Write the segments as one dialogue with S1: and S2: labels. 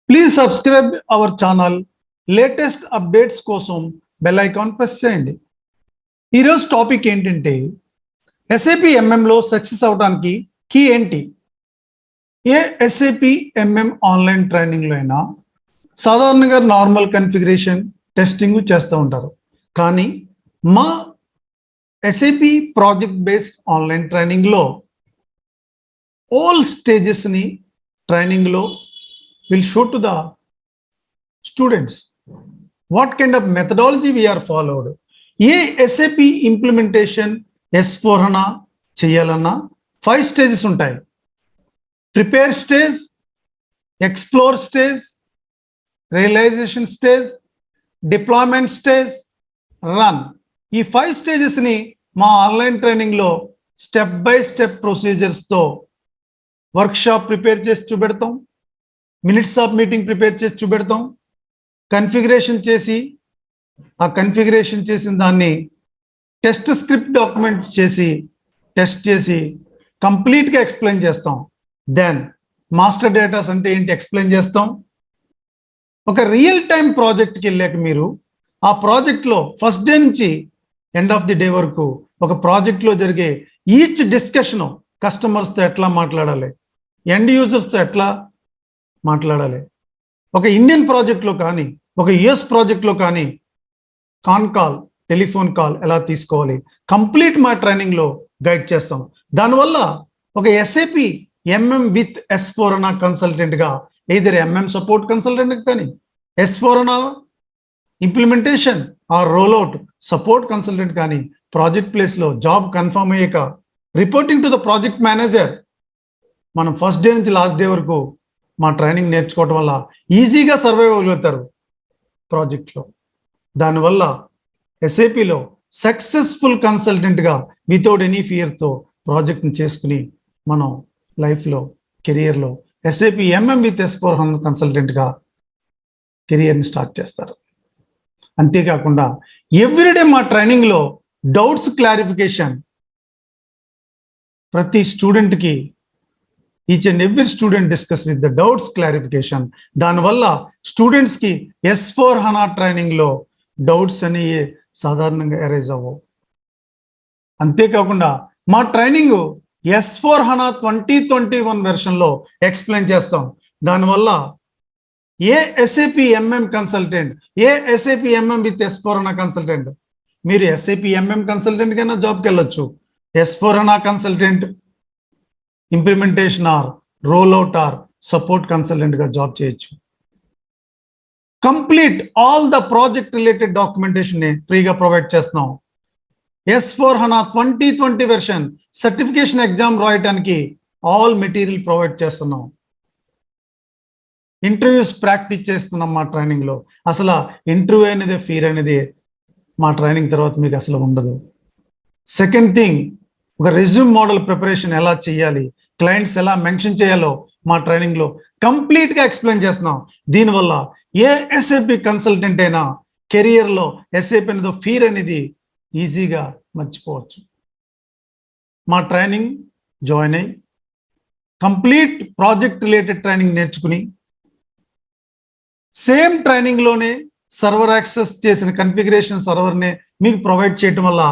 S1: Please subscribe our channel. Latest updates కోసం bell icon press చేయండి. ఈరోజు టాపిక్ ఏంటంటే SAP MMలో సక్సెస్ అవడానికి కీ ఏంటి? ఏ SAP MM ఆన్లైన్ ట్రైనింగ్లో అయినా సాధారణంగా నార్మల్ కన్ఫిగరేషన్ టెస్టింగ్ చేస్తూ ఉంటారు. కానీ మా SAP ప్రాజెక్ట్ బేస్డ్ ఆన్లైన్ ట్రైనింగ్లో ఆల్ స్టేజెస్ని ట్రైనింగ్లో will show to the students what kind of methodology we are followed. A SAP implementation S4 HANA చేయాలన్నా 5 stages ఉంటాయి. Prepare stage, explore stage, realization stage, deployment stage, run. ఈ 5 స్టేజెస్ని మా online ట్రైనింగ్లో step by step ప్రొసీజర్స్తో workshop prepare చేసి చూపెడతాం. Minutes of meeting prepare చేసి చూపెడతాం. కన్ఫిగరేషన్ చేసి ఆ కన్ఫిగరేషన్ చేసిన దాన్ని టెస్ట్ స్క్రిప్ట్ డాక్యుమెంట్ చేసి టెస్ట్ చేసి కంప్లీట్గా ఎక్స్ప్లెయిన్ చేస్తాం. దెన్ మాస్టర్ డేటాస్ అంటే ఏంటి ఎక్స్ప్లెయిన్ చేస్తాం. ఒక రియల్ టైం ప్రాజెక్ట్కి వెళ్ళాక మీరు ఆ ప్రాజెక్ట్లో ఫస్ట్ డే నుంచి ఎండ్ ఆఫ్ ది డే వరకు ఒక ప్రాజెక్ట్లో జరిగే ఈచ్ డిస్కషను కస్టమర్స్తో ఎట్లా మాట్లాడాలి, ఎండ్ యూజర్స్తో ఎట్లా మాట్లాడాలి, ఒక ఇండియన్ ప్రాజెక్ట్లో కానీ ఒక US ప్రాజెక్ట్లో కానీ కాన్ కాల్, టెలిఫోన్ కాల్ ఎలా తీసుకోవాలి, కంప్లీట్ మా ట్రైనింగ్లో గైడ్ చేస్తాం. దానివల్ల ఒక SAP MM with S4 HANA కన్సల్టెంట్గా ఎయిదర్ MM సపోర్ట్ కన్సల్టెంట్ కానీ S4 HANA implementation or rollout support consultant కానీ ప్రాజెక్ట్ ప్లేస్లో జాబ్ కన్ఫర్మ్ అయ్యాక reporting to the project manager మనం ఫస్ట్ డే నుంచి లాస్ట్ డే వరకు మా ట్రైనింగ్ నేర్చుకోవటం వల్ల ఈజీగా సర్వైవ్ అవ్వగలుగుతారు ప్రాజెక్ట్లో. దానివల్ల SAPలో సక్సెస్ఫుల్ కన్సల్టెంట్గా వితౌట్ ఎనీ ఫియర్తో ప్రాజెక్ట్ని చేసుకుని మనం లైఫ్లో కెరియర్లో SAP MM with S4 HANA కన్సల్టెంట్గా కెరియర్ని స్టార్ట్ చేస్తారు. అంతేకాకుండా ఎవ్రీడే మా ట్రైనింగ్లో డౌట్స్ క్లారిఫికేషన్ ప్రతి స్టూడెంట్కి each and every student discuss with the doubts clarification. దానివల్ల స్టూడెంట్స్కి S4 HANA ట్రైనింగ్లో డౌట్స్ అనేవి సాధారణంగా అరైజ్ అవ్వవు. అంతేకాకుండా మా ట్రైనింగ్ S4 HANA 2021 వెర్షన్లో ఎక్స్ప్లెయిన్ చేస్తాం. దానివల్ల ఏ SAP MM కన్సల్టెంట్, ఏ SAP MM with S4 HANA consultant, మీరు SAP MM కన్సల్టెంట్ కైనా జాబ్కి వెళ్ళొచ్చు. S4 HANA consultant, implementation or rollout or support కన్సల్టెంట్గా జాబ్ చేయొచ్చు. Complete all the project related డాక్యుమెంటేషన్ని ఫ్రీగా ప్రొవైడ్ చేస్తున్నాం. S4 HANA 2020 version certification exam రాయటానికి ఆల్ మెటీరియల్ ప్రొవైడ్ చేస్తున్నాం. ఇంటర్వ్యూస్ ప్రాక్టీస్ చేస్తున్నాం మా ట్రైనింగ్లో. అసలు ఇంటర్వ్యూ అనేది ఫీర్ అనేది మా ట్రైనింగ్ తర్వాత మీకు అసలు ఉండదు. సెకండ్ థింగ్, ఒక రెజ్యూమ్ మోడల్ ప్రిపరేషన్ ఎలా చేయాలి, క్లయింట్స్ ఎలా మెన్షన్ చేయాలో మా ట్రైనింగ్లో కంప్లీట్గా ఎక్స్ప్లెయిన్ చేస్తున్నాం. దీనివల్ల ఏ SAP కన్సల్టెంట్ అయినా కెరియర్లో SAP అనేది ఫీర్ అనేది ఈజీగా మర్చిపోవచ్చు. మా ట్రైనింగ్ జాయిన్ అయ్యి కంప్లీట్ ప్రాజెక్ట్ రిలేటెడ్ ట్రైనింగ్ నేర్చుకుని సేమ్ ట్రైనింగ్లోనే సర్వర్ యాక్సెస్ చేసిన కన్ఫిగరేషన్ సర్వర్నే మీకు ప్రొవైడ్ చేయటం వల్ల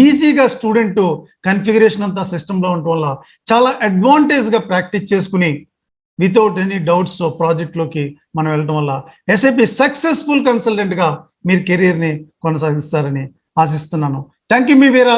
S1: ఈజీగా స్టూడెంట్ కన్ఫిగరేషన్ అంతా సిస్టంలో ఉండటం వల్ల చాలా అడ్వాంటేజ్గా ప్రాక్టీస్ చేసుకుని వితౌట్ ఎనీ డౌట్స్ ప్రాజెక్ట్లోకి మనం వెళ్ళటం వల్ల SAP సక్సెస్ఫుల్ కన్సల్టెంట్గా మీరు కెరీర్ని కొనసాగిస్తారని ఆశిస్తున్నాను. Thank you me Veera.